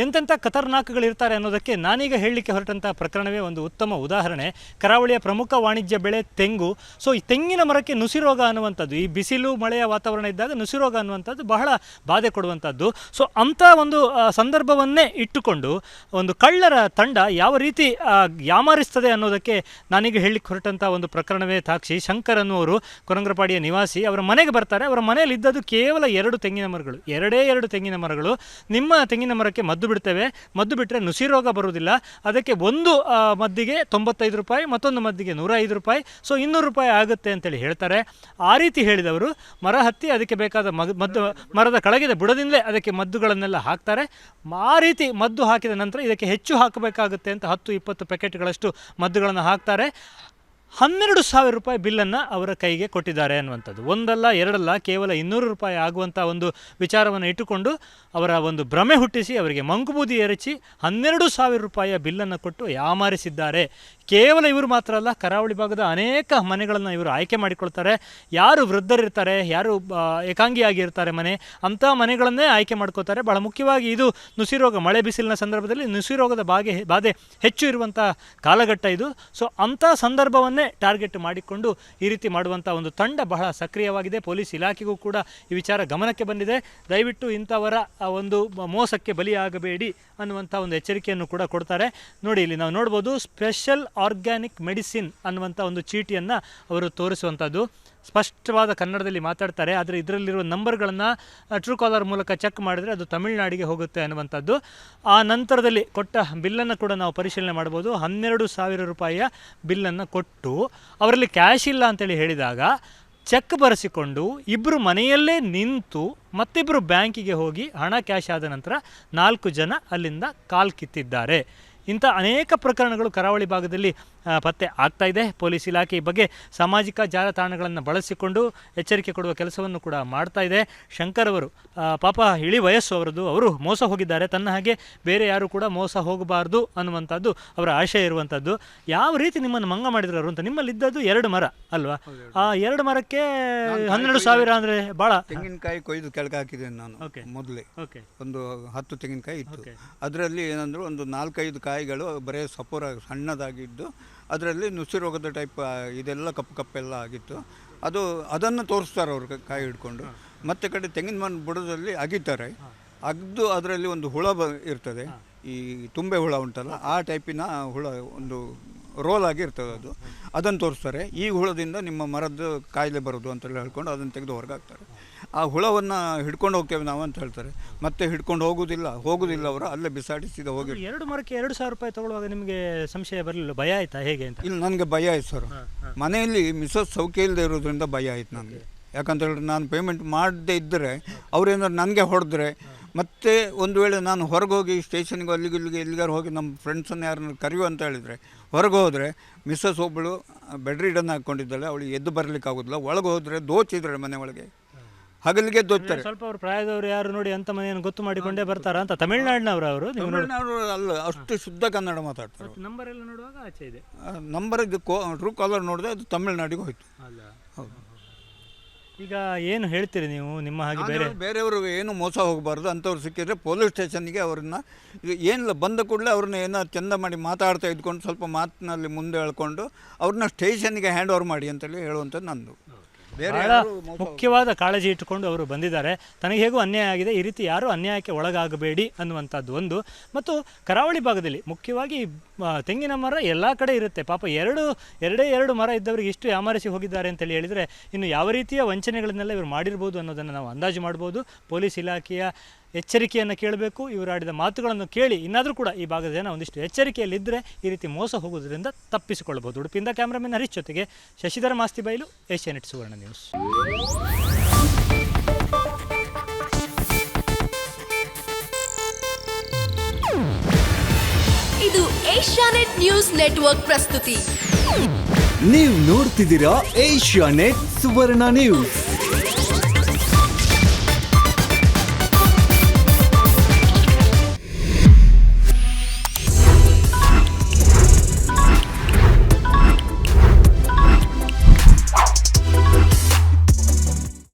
ಎಂತೆಂಥ ಖತರ್ನಾಕ್ಗಳಿರ್ತಾರೆ ಅನ್ನೋದಕ್ಕೆ ನಾನೀಗ ಹೇಳಲಿಕ್ಕೆ ಹೊರಟಂಥ ಪ್ರಕರಣವೇ ಒಂದು ಉತ್ತಮ ಉದಾಹರಣೆ. ಕರಾವಳಿಯ ಪ್ರಮುಖ ವಾಣಿಜ್ಯ ಬೆಳೆ ತೆಂಗು. ಸೊ ಈ ತೆಂಗಿನ ಮರಕ್ಕೆ ನುಸಿರೋಗ ಅನ್ನುವಂಥದ್ದು, ಈ ಬಿಸಿಲು ಮಳೆಯ ವಾತಾವರಣ ಇದ್ದಾಗ ನುಸಿರೋಗ ಅನ್ನುವಂಥದ್ದು ಬಹಳ ಬಾಧೆ ಕೊಡುವಂಥದ್ದು. ಸೊ ಅಂಥ ಒಂದು ಸಂದರ್ಭವನ್ನೇ ಇಟ್ಟುಕೊಂಡು ಒಂದು ಕಳ್ಳರ ತಂಡ ಯಾವ ರೀತಿ ಯಾಮಾರಿಸ್ತದೆ ಅನ್ನೋದಕ್ಕೆ ನಾನೀಗ ಹೇಳಲಿಕ್ಕೆ ಹೊರಟಂಥ ಒಂದು ಪ್ರಕರಣವೇ ಸಾಕ್ಷಿ. ಶಂಕರ್ ಅನ್ನುವರು ಕೊರಂಗ್ರಪಾಡಿಯ ನಿವಾಸಿ. ಅವರ ಮನೆಗೆ ಬರ್ತಾರೆ. ಅವರ ಮನೆಯಲ್ಲಿ ಇದ್ದದ್ದು ಕೇವಲ 2 ತೆಂಗಿನ ಮರಗಳು, 2 ತೆಂಗಿನ ಮರಗಳು. ನಿಮ್ಮ ತೆಂಗಿನ ಮರಕ್ಕೆ ಮದ್ದು ಬಿಡ್ತೇವೆ, ಮದ್ದು ಬಿಟ್ಟರೆ ನುಸಿರೋಗ ಬರುವುದಿಲ್ಲ, ಅದಕ್ಕೆ ಒಂದು ಮದ್ದಿಗೆ 95 ರೂಪಾಯಿ, ಮತ್ತೊಂದು ಮದ್ದಿಗೆ 105 ರೂಪಾಯಿ, ಸೊ 200 ರೂಪಾಯಿ ಆಗುತ್ತೆ ಅಂತೇಳಿ ಹೇಳ್ತಾರೆ. ಆ ರೀತಿ ಹೇಳಿದವರು ಮರ ಹತ್ತಿ ಅದಕ್ಕೆ ಬೇಕಾದ ಮದ್ದು ಮರದ ಕೆಳಗಿದೆ ಬುಡದಿಂದಲೇ ಅದಕ್ಕೆ ಮದ್ದುಗಳನ್ನೆಲ್ಲ ಹಾಕ್ತಾರೆ. ಆ ರೀತಿ ಮದ್ದು ಹಾಕಿದ ನಂತರ ಇದಕ್ಕೆ ಹೆಚ್ಚು ಹಾಕಬೇಕಾಗುತ್ತೆ ಅಂತ 10-20 ಪ್ಯಾಕೆಟ್ಗಳಷ್ಟು ಮದ್ದುಗಳನ್ನು ಹಾಕ್ತಾರೆ. 12,000 ರೂಪಾಯಿ ಬಿಲ್ಲನ್ನು ಅವರ ಕೈಗೆ ಕೊಟ್ಟಿದ್ದಾರೆ ಅನ್ನುವಂಥದ್ದು. ಒಂದಲ್ಲ ಎರಡಲ್ಲ, ಕೇವಲ 200 ರೂಪಾಯಿ ಆಗುವಂಥ ಒಂದು ವಿಚಾರವನ್ನು ಇಟ್ಟುಕೊಂಡು ಅವರ ಒಂದು ಭ್ರಮೆ ಹುಟ್ಟಿಸಿ ಅವರಿಗೆ ಮಂಕುಬೂದಿ ಎರಚಿ 12,000 ರೂಪಾಯಿಯ ಬಿಲ್ಲನ್ನು ಕೊಟ್ಟು ಯಾಮಾರಿಸಿದ್ದಾರೆ. ಕೇವಲ ಇವರು ಮಾತ್ರ ಅಲ್ಲ, ಕರಾವಳಿ ಭಾಗದ ಅನೇಕ ಮನೆಗಳನ್ನು ಇವರು ಆಯ್ಕೆ ಮಾಡಿಕೊಳ್ತಾರೆ. ಯಾರು ವೃದ್ಧರಿರ್ತಾರೆ, ಯಾರು ಏಕಾಂಗಿಯಾಗಿರ್ತಾರೆ ಮನೆ, ಅಂಥ ಮನೆಗಳನ್ನೇ ಆಯ್ಕೆ ಮಾಡ್ಕೋತಾರೆ. ಬಹಳ ಮುಖ್ಯವಾಗಿ ಇದು ನುಸಿರೋಗ, ಮಳೆ ಬಿಸಿಲಿನ ಸಂದರ್ಭದಲ್ಲಿ ನುಸಿರೋಗದ ಬಾಧೆ ಹೆಚ್ಚು ಇರುವಂಥ ಕಾಲಘಟ್ಟ ಇದು. ಸೊ ಅಂಥ ಸಂದರ್ಭವನ್ನೇ ಟಾರ್ಗೆಟ್ ಮಾಡಿಕೊಂಡು ಈ ರೀತಿ ಮಾಡುವಂಥ ಒಂದು ತಂಡ ಬಹಳ ಸಕ್ರಿಯವಾಗಿದೆ. ಪೊಲೀಸ್ ಇಲಾಖೆಗೂ ಕೂಡ ಈ ವಿಚಾರ ಗಮನಕ್ಕೆ ಬಂದಿದೆ. ದಯವಿಟ್ಟು ಇಂಥವರ ಒಂದು ಮೋಸಕ್ಕೆ ಬಲಿಯಾಗಬೇಡಿ ಅನ್ನುವಂಥ ಒಂದು ಎಚ್ಚರಿಕೆಯನ್ನು ಕೂಡ ಕೊಡ್ತಾರೆ. ನೋಡಿ, ಇಲ್ಲಿ ನಾವು ನೋಡ್ಬೋದು, ಸ್ಪೆಷಲ್ ಆರ್ಗ್ಯಾನಿಕ್ ಮೆಡಿಸಿನ್ ಅನ್ನುವಂಥ ಒಂದು ಚೀಟಿಯನ್ನು ಅವರು ತೋರಿಸುವಂಥದ್ದು. ಸ್ಪಷ್ಟವಾದ ಕನ್ನಡದಲ್ಲಿ ಮಾತಾಡ್ತಾರೆ, ಆದರೆ ಇದರಲ್ಲಿರುವ ನಂಬರ್ಗಳನ್ನು ಟ್ರೂ ಕಾಲರ್ ಮೂಲಕ ಚೆಕ್ ಮಾಡಿದರೆ ಅದು ತಮಿಳುನಾಡಿಗೆ ಹೋಗುತ್ತೆ ಅನ್ನುವಂಥದ್ದು. ಆ ನಂತರದಲ್ಲಿ ಕೊಟ್ಟ ಬಿಲ್ಲನ್ನು ಕೂಡ ನಾವು ಪರಿಶೀಲನೆ ಮಾಡ್ಬೋದು. 12,000 ರೂಪಾಯಿಯ ಬಿಲ್ಲನ್ನು ಕೊಟ್ಟು ಅವರಲ್ಲಿ ಕ್ಯಾಶ್ ಇಲ್ಲ ಅಂತೇಳಿ ಹೇಳಿದಾಗ ಚೆಕ್ ಬರೆಸಿಕೊಂಡು ಇಬ್ಬರು ಮನೆಯಲ್ಲೇ ನಿಂತು ಮತ್ತಿಬ್ಬರು ಬ್ಯಾಂಕಿಗೆ ಹೋಗಿ ಹಣ ಕ್ಯಾಶ್ ಆದ ನಂತರ 4 ಜನ ಅಲ್ಲಿಂದ ಕಾಲ್ ಕಿತ್ತಿದ್ದಾರೆ. ಇಂಥ ಅನೇಕ ಪ್ರಕರಣಗಳು ಕರಾವಳಿ ಭಾಗದಲ್ಲಿ ಪತ್ತೆ ಆಗ್ತಾ ಇದೆ. ಪೊಲೀಸ್ ಇಲಾಖೆ ಈ ಬಗ್ಗೆ ಸಾಮಾಜಿಕ ಜಾಲತಾಣಗಳನ್ನು ಬಳಸಿಕೊಂಡು ಎಚ್ಚರಿಕೆ ಕೊಡುವ ಕೆಲಸವನ್ನು ಕೂಡ ಮಾಡ್ತಾ ಇದೆ. ಶಂಕರ್ ಅವರು ಪಾಪ ಇಳಿ ವಯಸ್ಸು ಅವರದ್ದು, ಅವರು ಮೋಸ ಹೋಗಿದ್ದಾರೆ. ತನ್ನ ಹಾಗೆ ಬೇರೆ ಯಾರು ಕೂಡ ಮೋಸ ಹೋಗಬಾರ್ದು ಅನ್ನುವಂಥದ್ದು ಅವರ ಆಶಯ ಇರುವಂಥದ್ದು. ಯಾವ ರೀತಿ ನಿಮ್ಮನ್ನು ಮಂಗ ಮಾಡಿದ್ರು ಅವರು ಅಂತ. ನಿಮ್ಮಲ್ಲಿದ್ದದ್ದು 2 ಮರ ಅಲ್ವಾ? ಆ 2 ಮರಕ್ಕೆ 12,000 ಅಂದರೆ ಭಾಳ. ತೆಂಗಿನಕಾಯಿ ಕೊಯ್ದು ಕೆಳಗೆ ಹಾಕಿದ್ದೇನೆ ನಾನು ಮೊದಲೇ. ಒಂದು 10 ತೆಂಗಿನಕಾಯಿ ಇತ್ತು. ಅದರಲ್ಲಿ ಏನಂದ್ರೆ ಒಂದು 4-5 ಕಾಯಿಗಳು ಬರೀ ಸಪೂರ ಸಣ್ಣದಾಗಿದ್ದು, ಅದರಲ್ಲಿ ನುಸಿ ರೋಗದ ಟೈಪ್ ಇದೆಲ್ಲ ಕಪ್ಪೆಲ್ಲ ಆಗಿತ್ತು. ಅದನ್ನು ತೋರಿಸ್ತಾರೆ ಅವರು ಕಾಯಿ ಹಿಡ್ಕೊಂಡು. ಮತ್ತೆ ಕಡೆ ತೆಂಗಿನ ಮರ ಬುಡದಲ್ಲಿ ಅಗಿತಾರೆ. ಅಗ್ದು ಅದರಲ್ಲಿ ಒಂದು ಹುಳ ಇರ್ತದೆ, ಈ ತುಂಬೆ ಹುಳ ಉಂಟಲ್ಲ, ಆ ಟೈಪಿನ ಹುಳ ಒಂದು ರೋಲ್ ಆಗಿ ಇರ್ತದೆ. ಅದನ್ನು ತೋರಿಸ್ತಾರೆ. ಈ ಹುಳದಿಂದ ನಿಮ್ಮ ಮರದ್ದು ಕಾಯಿಲೆ ಬರೋದು ಅಂತೇಳಿ ಹೇಳ್ಕೊಂಡು ಅದನ್ನು ತೆಗೆದು ಹೊರಗೆ ಹಾಕ್ತಾರೆ. ಆ ಹುಳವನ್ನು ಹಿಡ್ಕೊಂಡು ಹೋಗ್ತೇವೆ ನಾವು ಅಂತ ಹೇಳ್ತಾರೆ. ಮತ್ತೆ ಹಿಡ್ಕೊಂಡು ಹೋಗುವುದಿಲ್ಲ ಅವರು ಅಲ್ಲೇ ಬಿಸಾಡಿಸಿದ ಹೋಗಿ. 2 ಮರಕ್ಕೆ 2,000 ರೂಪಾಯಿ ತಗೊಳ್ಳುವಾಗ ನಿಮಗೆ ಸಂಶಯ ಬರಲಿಲ್ಲ? ಭಯ ಆಯ್ತಾ ಹೇಗೆ ಅಂತ? ಇಲ್ಲ, ನನಗೆ ಭಯ ಆಯ್ತು ಸರ್. ಮನೆಯಲ್ಲಿ ಮಿಸಸ್ ಸೌಖ್ಯ ಇಲ್ಲದೆ ಇರೋದ್ರಿಂದ ಭಯ ಆಯ್ತು ನನಗೆ. ಯಾಕಂತ ಹೇಳಿದ್ರೆ ನಾನು ಪೇಮೆಂಟ್ ಮಾಡದೇ ಇದ್ದರೆ ಅವ್ರೇನಾದ್ರು ನನಗೆ ಹೊಡೆದ್ರೆ, ಮತ್ತು ಒಂದು ವೇಳೆ ನಾನು ಹೊರಗೆ ಹೋಗಿ ಸ್ಟೇಷನ್ಗೆ ಅಲ್ಲಿಗೆ ಎಲ್ಲಿಗಾರು ಹೋಗಿ ನಮ್ಮ ಫ್ರೆಂಡ್ಸನ್ನು ಯಾರನ್ನ ಕರೆಯುವ ಅಂತ ಹೇಳಿದರೆ, ಹೊರಗೆ ಹೋದರೆ ಮಿಸ್ಸಸ್ ಒಬ್ಬಳು ಬೆಡ್ ರೀಡನ್ನು ಹಾಕ್ಕೊಂಡಿದ್ದಾಳೆ, ಅವಳಿಗೆ ಎದ್ದು ಬರಲಿಕ್ಕೆ ಆಗೋದಿಲ್ಲ. ಒಳಗೆ ಹೋದರೆ ದೋಚಿದ್ರೆ ಮನೆ ಒಳಗೆ ಹಗಲಿಗೆ ದೋಚ್ತಾರೆ. ಸ್ವಲ್ಪ ಅವ್ರ ಪ್ರಾಯದವರು ಯಾರು ನೋಡಿ ಅಂಥ ಮನೆಯನ್ನು ಗೊತ್ತು ಮಾಡಿಕೊಂಡೇ ಬರ್ತಾರ ಅಂತ. ತಮಿಳುನಾಡಿನವರು ಅವರು? ತಮಿಳುನಾಡು ಅಲ್ಲ, ಅಷ್ಟು ಶುದ್ಧ ಕನ್ನಡ ಮಾತಾಡ್ತಾರೆ. ನಂಬರ್ ಎಲ್ಲ ನೋಡುವಾಗ ಆಚೆ ಇದೆ. ನಂಬರ್ ಇದು ಟ್ರೂ ಕಾಲರ್ ನೋಡಿದೆ, ಅದು ತಮಿಳುನಾಡಿಗೆ ಹೋಯ್ತು. ಅಲ್ಲ, ಹೌದು. ಈಗ ಏನು ಹೇಳ್ತೀರಿ ನೀವು? ನಿಮ್ಮ ಹಾಗೆ ಬೇರೆಯವರು ಏನು ಮೋಸ ಹೋಗಬಾರ್ದು. ಅಂಥವ್ರು ಸಿಕ್ಕಿದ್ರೆ ಪೊಲೀಸ್ ಸ್ಟೇಷನ್ಗೆ ಅವ್ರನ್ನ ಏನಿಲ್ಲ ಬಂದ ಕೂಡಲೇ ಅವ್ರನ್ನ ಏನೋ ಚೆಂದ ಮಾಡಿ ಮಾತಾಡ್ತಾ ಇದ್ಕೊಂಡು ಸ್ವಲ್ಪ ಮಾತಿನಲ್ಲಿ ಮುಂದೆ ಹೇಳ್ಕೊಂಡು ಅವ್ರನ್ನ ಸ್ಟೇಷನ್ಗೆ ಹ್ಯಾಂಡ್ ಓವರ್ ಮಾಡಿ ಅಂತೇಳಿ ಹೇಳುವಂಥದ್ದು ನಂದು. ಬಹಳ ಮುಖ್ಯವಾದ ಕಾಳಜಿ ಇಟ್ಟುಕೊಂಡು ಅವರು ಬಂದಿದ್ದಾರೆ. ತನಗೆ ಹೇಗೂ ಅನ್ಯಾಯ ಆಗಿದೆ, ಈ ರೀತಿ ಯಾರೂ ಅನ್ಯಾಯಕ್ಕೆ ಒಳಗಾಗಬೇಡಿ ಅನ್ನುವಂಥದ್ದು ಒಂದು. ಮತ್ತು ಕರಾವಳಿ ಭಾಗದಲ್ಲಿ ಮುಖ್ಯವಾಗಿ ತೆಂಗಿನ ಮರ ಎಲ್ಲ ಕಡೆ ಇರುತ್ತೆ. ಪಾಪ 2 ಮರ ಇದ್ದವರಿಗೆ ಇಷ್ಟು ಯಾಮಾರಿಸಿ ಹೋಗಿದ್ದಾರೆ ಅಂತೇಳಿ ಹೇಳಿದರೆ ಇನ್ನು ಯಾವ ರೀತಿಯ ವಂಚನೆಗಳನ್ನೆಲ್ಲ ಇವರು ಮಾಡಿರ್ಬೋದು ಅನ್ನೋದನ್ನು ನಾವು ಅಂದಾಜು ಮಾಡ್ಬೋದು. ಪೊಲೀಸ್ ಇಲಾಖೆಯ ಎಚ್ಚರಿಕೆಯನ್ನು ಕೇಳಬೇಕು. ಇವರು ಆಡಿದ ಮಾತುಗಳನ್ನು ಕೇಳಿ ಇನ್ನಾದರೂ ಕೂಡ ಈ ಭಾಗದ ಜನ ಒಂದಿಷ್ಟು ಎಚ್ಚರಿಕೆಯಲ್ಲಿದ್ದರೆ ಈ ರೀತಿ ಮೋಸ ಹೋಗುವುದರಿಂದ ತಪ್ಪಿಸಿಕೊಳ್ಳಬಹುದು. ಉಡುಪಿಯಿಂದ ಕ್ಯಾಮ್ರಾಮನ್ ಹರೀಶ್ ಜೊತೆಗೆ ಶಶಿಧರ ಮಾಸ್ತಿ ಬೈಲು, ಏಷ್ಯಾನೆಟ್ ಸುವರ್ಣ ನ್ಯೂಸ್. ಇದು ಏಷ್ಯಾನೆಟ್ ನ್ಯೂಸ್ ನೆಟ್ವರ್ಕ್ ಪ್ರಸ್ತುತಿ. ನೀವು ನೋಡ್ತಿದ್ದೀರಾ ಏಷ್ಯಾನೆಟ್ ಸುವರ್ಣ ನ್ಯೂಸ್.